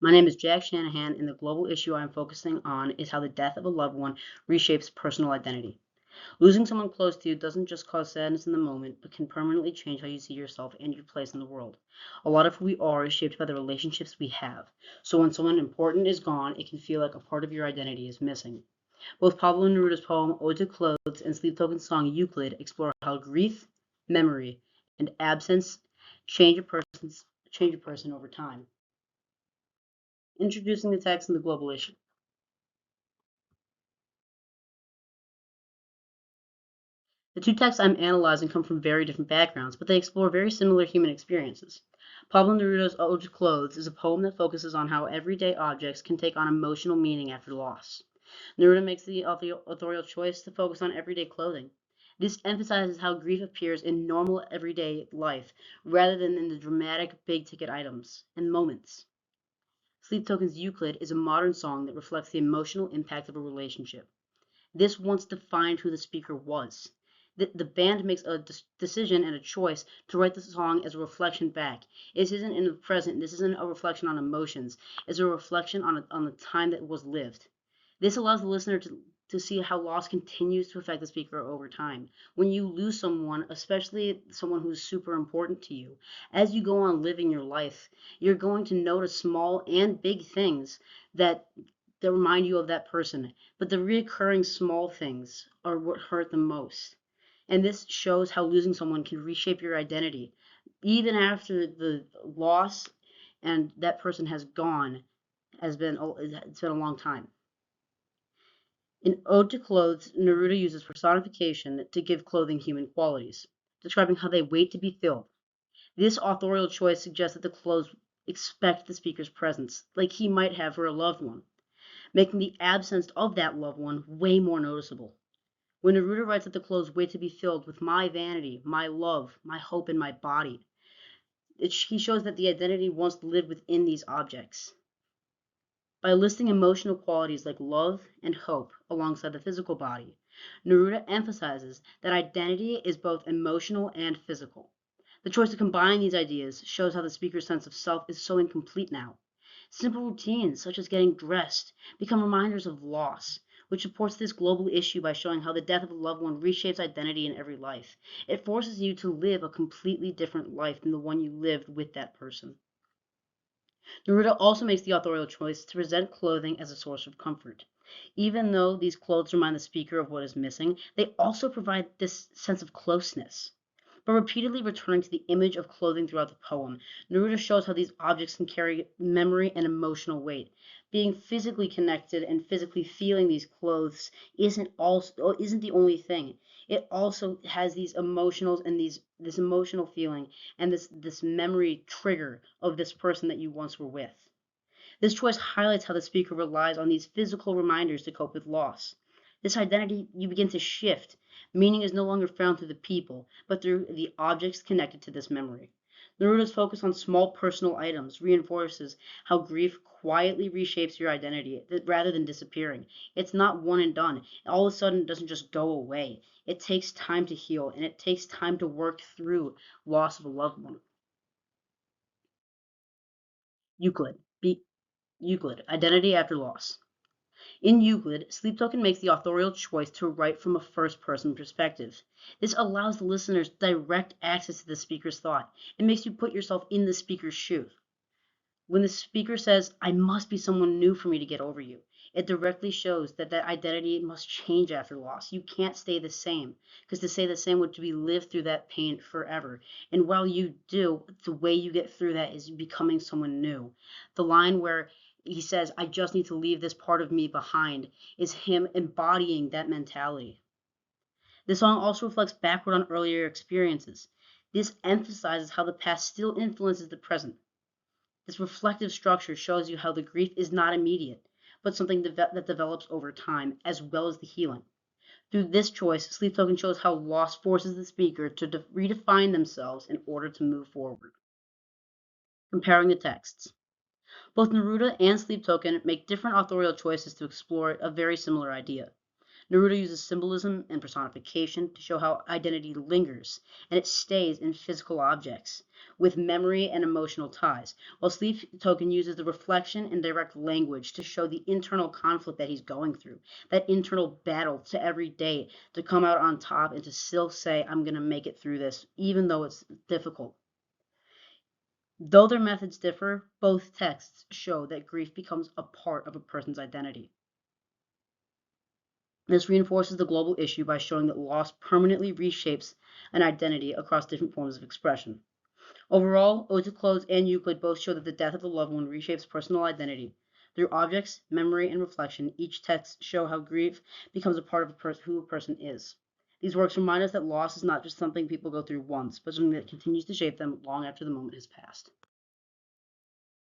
My name is Jack Shanahan, and the global issue I am focusing on is how the death of a loved one reshapes personal identity. Losing someone close to you doesn't just cause sadness in the moment, but can permanently change how you see yourself and your place in the world. A lot of who we are is shaped by the relationships we have. So when someone important is gone, it can feel like a part of your identity is missing. Both Pablo Neruda's poem Ode to Clothes and Sleep Token's song Euclid explore how grief, memory, and absence change a person over time. Introducing the text and the global issue. The two texts I'm analyzing come from very different backgrounds, but they explore very similar human experiences. Pablo Neruda's Ode to Clothes is a poem that focuses on how everyday objects can take on emotional meaning after loss. Neruda makes the authorial choice to focus on everyday clothing. This emphasizes how grief appears in normal everyday life rather than in the dramatic big ticket items and moments. Sleep Token's Euclid is a modern song that reflects the emotional impact of a relationship. This once defined who the speaker was. The band makes a decision and a choice to write the song as a reflection back. This isn't in the present. This isn't a reflection on emotions. It's a reflection on the time that was lived. This allows the listener to see how loss continues to affect the speaker over time. When you lose someone, especially someone who's super important to you, as you go on living your life, you're going to notice small and big things that remind you of that person. But the reoccurring small things are what hurt the most. And this shows how losing someone can reshape your identity. Even after the loss and that person has gone, it's been a long time. In Ode to Clothes, Neruda uses personification to give clothing human qualities, describing how they wait to be filled. This authorial choice suggests that the clothes expect the speaker's presence, like he might have for a loved one, making the absence of that loved one way more noticeable. When Neruda writes that the clothes wait to be filled with my vanity, my love, my hope, and my body, he shows that the identity once lived within these objects. By listing emotional qualities like love and hope alongside the physical body, Neruda emphasizes that identity is both emotional and physical. The choice to combine these ideas shows how the speaker's sense of self is so incomplete now. Simple routines, such as getting dressed, become reminders of loss, which supports this global issue by showing how the death of a loved one reshapes identity in every life. It forces you to live a completely different life than the one you lived with that person. Neruda also makes the authorial choice to present clothing as a source of comfort. Even though these clothes remind the speaker of what is missing, they also provide this sense of closeness. By repeatedly returning to the image of clothing throughout the poem, Neruda shows how these objects can carry memory and emotional weight. Being physically connected and physically feeling these clothes isn't the only thing. It also has these emotionals and this emotional feeling and this memory trigger of this person that you once were with. This choice highlights how the speaker relies on these physical reminders to cope with loss. This identity you begin to shift. Meaning is no longer found through the people, but through the objects connected to this memory. Neruda's focus on small personal items reinforces how grief quietly reshapes your identity rather than disappearing. It's not one and done. All of a sudden, it doesn't just go away. It takes time to heal, and it takes time to work through loss of a loved one. Euclid. Euclid. Identity after loss. In Euclid, Sleep Token makes the authorial choice to write from a first-person perspective. This allows the listeners direct access to the speaker's thought. It makes you put yourself in the speaker's shoes. When the speaker says, I must be someone new for me to get over you, it directly shows that that identity must change after loss. You can't stay the same, because to stay the same would be live through that pain forever. And while you do, the way you get through that is becoming someone new. The line where he says, I just need to leave this part of me behind, is him embodying that mentality. The song also reflects backward on earlier experiences. This emphasizes how the past still influences the present. This reflective structure shows you how the grief is not immediate, but something that develops over time, as well as the healing. Through this choice, Sleep Token shows how loss forces the speaker to redefine themselves in order to move forward. Comparing the texts. Both Neruda and Sleep Token make different authorial choices to explore a very similar idea. Neruda uses symbolism and personification to show how identity lingers and it stays in physical objects with memory and emotional ties, while Sleep Token uses the reflection and direct language to show the internal conflict that he's going through, that internal battle to every day to come out on top and to still say, I'm going to make it through this, even though it's difficult. Though their methods differ, both texts show that grief becomes a part of a person's identity. This reinforces the global issue by showing that loss permanently reshapes an identity across different forms of expression. Overall, Ode to Clothes and Euclid both show that the death of a loved one reshapes personal identity. Through objects, memory, and reflection, each text show how grief becomes a part of who a person is. These works remind us that loss is not just something people go through once, but something that continues to shape them long after the moment has passed.